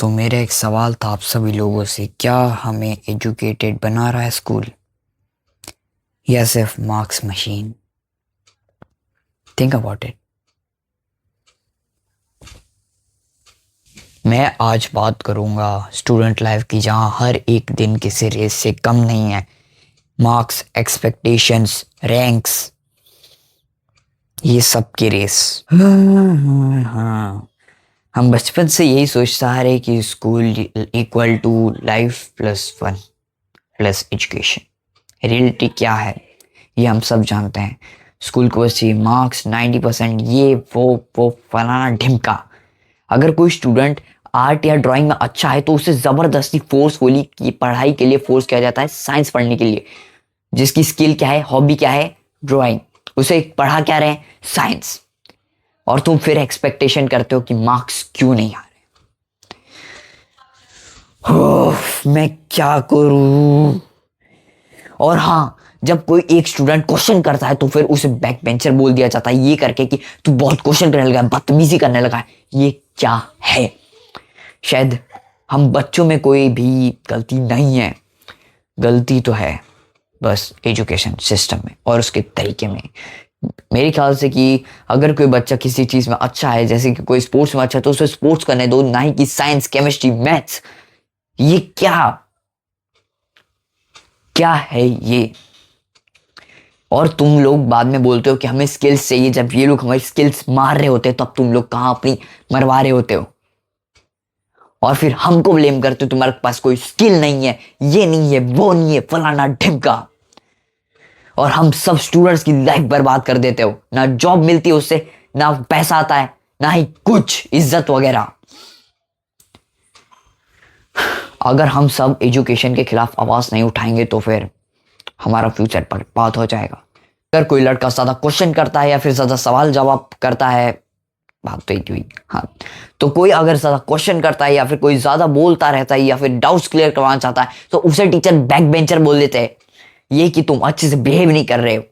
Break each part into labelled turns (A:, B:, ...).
A: तो मेरा एक सवाल था आप सभी लोगों से, क्या हमें एजुकेटेड बना रहा है स्कूल या सिर्फ marks machine? Think about it. मैं आज बात करूंगा स्टूडेंट लाइफ की, जहां हर एक दिन किसी रेस से कम नहीं है। मार्क्स, एक्सपेक्टेशंस, रैंक्स, ये सब की रेस। हाँ, हम बचपन से यही सोचते आ रहे कि school equal to life plus fun plus education. Reality क्या है ये हम सब जानते हैं। स्कूल को बस ये मार्क्स 90%, ये वो फलाना ढिमका। अगर कोई स्टूडेंट आर्ट या ड्राइंग में अच्छा है तो उसे जबरदस्ती फोर्सफुली की पढ़ाई के लिए फोर्स किया जाता है, साइंस पढ़ने के लिए। जिसकी स्किल क्या है, हॉबी क्या है, ड्राइंग, उसे पढ़ा क्या रहे हैं, साइंस। और तुम फिर एक्सपेक्टेशन करते हो कि मार्क्स क्यों नहीं आ रहे। मैं क्या करूं। और हाँ, जब कोई एक स्टूडेंट क्वेश्चन करता है तो फिर उसे बैक बेंचर बोल दिया जाता है, ये करके कि तू बहुत क्वेश्चन करने लगा है, बदतमीजी करने लगा है। ये क्या है? शायद हम बच्चों में कोई भी गलती नहीं है, गलती तो है बस एजुकेशन सिस्टम में और उसके तरीके में। मेरे ख्याल से कि अगर कोई बच्चा किसी चीज में अच्छा है, जैसे कि कोई स्पोर्ट्स में अच्छा है, तो उसे स्पोर्ट्स करने दो, ना ही कि साइंस, केमिस्ट्री, मैथ्स। ये क्या क्या है ये? और तुम लोग बाद में बोलते हो कि हमें स्किल्स चाहिए, जब ये लोग हमारी स्किल्स मार रहे होते हैं तब तुम लोग कहाँ अपनी मरवा रहे होते हो। और फिर हमको ब्लेम करते हो, तुम्हारे पास कोई स्किल नहीं है, ये नहीं है, वो नहीं है, फलाना ढिमका। और हम सब स्टूडेंट्स की लाइफ बर्बाद कर देते हो। ना जॉब मिलती है उससे, ना पैसा आता है, ना ही कुछ इज्जत वगैरह। अगर हम सब एजुकेशन के खिलाफ आवाज नहीं उठाएंगे तो फिर हमारा फ्यूचर बर्बाद हो जाएगा। अगर कोई लड़का ज्यादा क्वेश्चन करता है या फिर ज्यादा सवाल जवाब करता है, बात तो एक हुई। हाँ, तो कोई अगर ज्यादा क्वेश्चन करता है या फिर कोई ज्यादा बोलता रहता है या फिर डाउट्स क्लियर करवाना चाहता है तो उसे टीचर बैक बेंचर बोल देते हैं, ये कि तुम अच्छे से बिहेव नहीं कर रहे हो।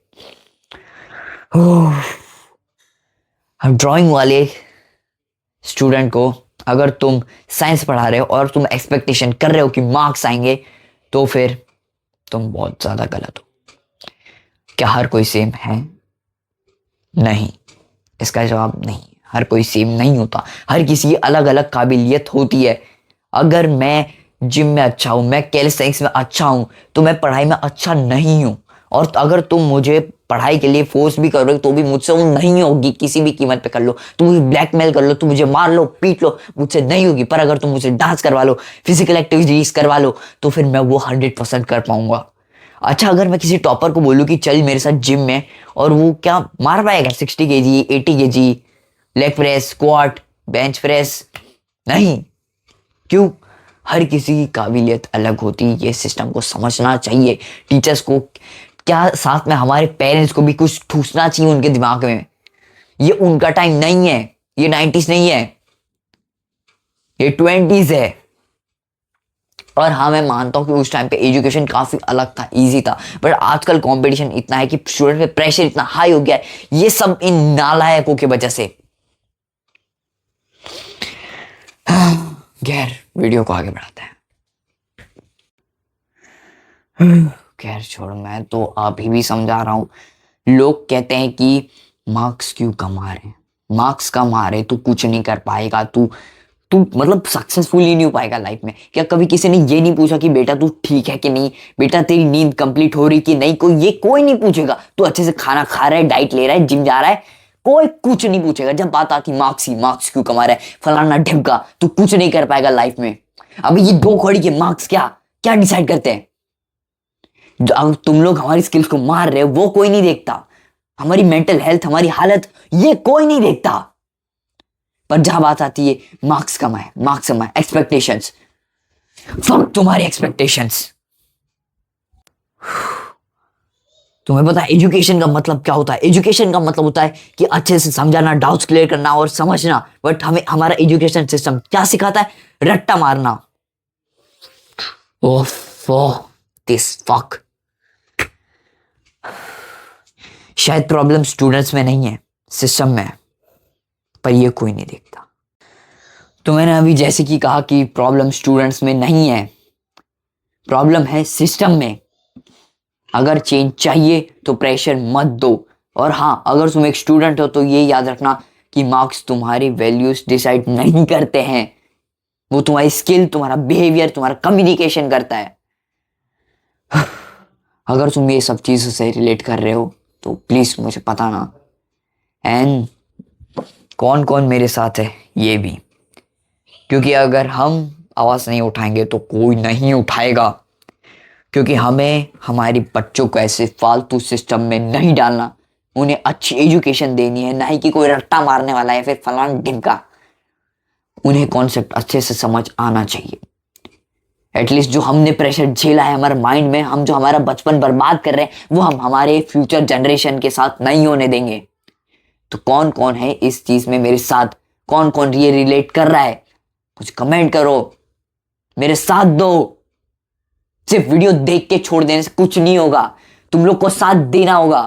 A: हम ड्राइंग वाले स्टूडेंट को अगर तुम साइंस पढ़ा रहे हो और तुम एक्सपेक्टेशन कर रहे हो कि मार्क्स आएंगे, तो फिर तुम बहुत ज्यादा गलत हो। क्या हर कोई सेम है? नहीं, इसका जवाब नहीं। हर कोई सेम नहीं होता, हर किसी की अलग अलग काबिलियत होती है। अगर मैं जिम में अच्छा हूं, मैं कैलिस्थेनिक्स में अच्छा हूं, तो मैं पढ़ाई में अच्छा नहीं हूं। और अगर तुम मुझे पढ़ाई के लिए फोर्स भी करोगे तो भी मुझसे वो नहीं होगी। किसी भी कीमत पे कर लो, तुम मुझे ब्लैकमेल कर लो, तुम मुझे मार लो, पीट लो, मुझसे नहीं होगी। पर अगर तुम मुझे डांस करवा लो, फिजिकल एक्टिविटीज करवा लो, तो फिर मैं वो 100% कर पाऊंगा। अच्छा, अगर मैं किसी टॉपर को बोलूं कि चल मेरे साथ जिम में, और वो क्या मार पाएगा 60 kg, 80 kg, leg press, squat, bench press? नहीं। क्यों? हर किसी की काबिलियत अलग होती है, ये सिस्टम को समझना चाहिए। टीचर्स को क्या, साथ में हमारे पेरेंट्स को भी कुछ ठूसना चाहिए उनके दिमाग में। ये उनका टाइम नहीं है, ये 90s नहीं है, ये 20s है। और हाँ, मैं मानता हूँ कि उस टाइम पे एजुकेशन काफी अलग था, इजी था। बट आजकल कंपटीशन इतना है कि स्टूडेंट पे प्रेशर इतना हाई हो गया है, ये सब इन नालायकों की वजह से। खैर, वीडियो को आगे बढ़ाते हैं। खैर छोड़, मैं तो अभी भी समझा रहा हूं। लोग कहते हैं कि मार्क्स क्यों कम आ रहे हैं, मार्क्स कम आ रहे, तू कुछ नहीं कर पाएगा, तू तू मतलब सक्सेसफुल ही नहीं हो पाएगा लाइफ में। क्या कभी किसी ने ये नहीं पूछा कि बेटा तू ठीक है कि नहीं, बेटा तेरी नींद कंप्लीट हो रही कि नहीं? कोई नहीं पूछेगा। तू अच्छे से खाना खा रहा है, डाइट ले रहा है, जिम जा रहा है, कोई कुछ नहीं पूछेगा। जब बात आती मार्क्स ही, मार्क्स क्यों कमा रहा है, फलाना ढिमका, तू कुछ नहीं कर पाएगा लाइफ में। अभी ये दो कौड़ी के मार्क्स क्या क्या डिसाइड करते हैं? जो अब तुम लोग हमारी स्किल्स को मार रहे हो वो कोई नहीं देखता। हमारी मेंटल हेल्थ, हमारी हालत, ये कोई नहीं देखता। पर जहां बात आती है मार्क्स कमाए, मार्क्स कमाए, एक्सपेक्टेशंस, फक तुम्हारी एक्सपेक्टेशंस। तुम्हें पता है एजुकेशन का मतलब क्या होता है? एजुकेशन का मतलब होता है कि अच्छे से समझाना, डाउट्स क्लियर करना और समझना। बट हमें हमारा एजुकेशन सिस्टम क्या सिखाता है? रट्टा मारना। ओफ, दिस फक। शायद प्रॉब्लम स्टूडेंट्स में नहीं है, सिस्टम में है, पर ये कोई नहीं देखता। तो मैंने अभी जैसे कि कहा कि प्रॉब्लम स्टूडेंट्स में नहीं है, प्रॉब्लम है सिस्टम में। अगर चेंज चाहिए तो प्रेशर मत दो। और हाँ, अगर तुम एक स्टूडेंट हो तो ये याद रखना कि मार्क्स तुम्हारी वैल्यूज डिसाइड नहीं करते हैं, वो तुम्हारी स्किल, तुम्हारा बिहेवियर, तुम्हारा कम्युनिकेशन करता है। अगर तुम ये सब चीजों से रिलेट कर रहे हो तो प्लीज मुझे बताना। एंड कौन कौन मेरे साथ है ये भी, क्योंकि अगर हम आवाज नहीं उठाएंगे तो कोई नहीं उठाएगा। क्योंकि हमें हमारे बच्चों को ऐसे फालतू सिस्टम में नहीं डालना, उन्हें अच्छी एजुकेशन देनी है, नहीं कि कोई रट्टा मारने वाला है फिर फलान ढिमका। उन्हें कॉन्सेप्ट अच्छे से समझ आना चाहिए। एटलीस्ट जो हमने प्रेशर झेला है हमारे माइंड में, हम जो हमारा बचपन बर्बाद कर रहे हैं, वो हम हमारे फ्यूचर जनरेशन के साथ नहीं होने देंगे। तो कौन कौन है इस चीज में मेरे साथ, कौन कौन ये रिलेट कर रहा है, कुछ कमेंट करो, मेरे साथ दो। सिर्फ वीडियो देख के छोड़ देने से कुछ नहीं होगा, तुम लोग को साथ देना होगा।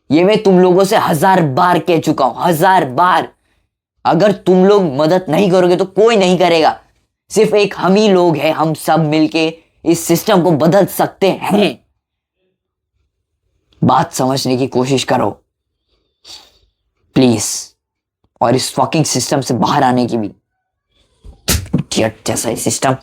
A: ये मैं तुम लोगों से 1000 बार कह चुका हूं, 1000 बार। अगर तुम लोग मदद नहीं करोगे तो कोई नहीं करेगा। सिर्फ एक हम ही लोग हैं, हम सब मिलके इस सिस्टम को बदल सकते हैं। बात समझने की कोशिश करो प्लीज, और इस फकिंग सिस्टम से बाहर आने की भी। जैसा सिस्टम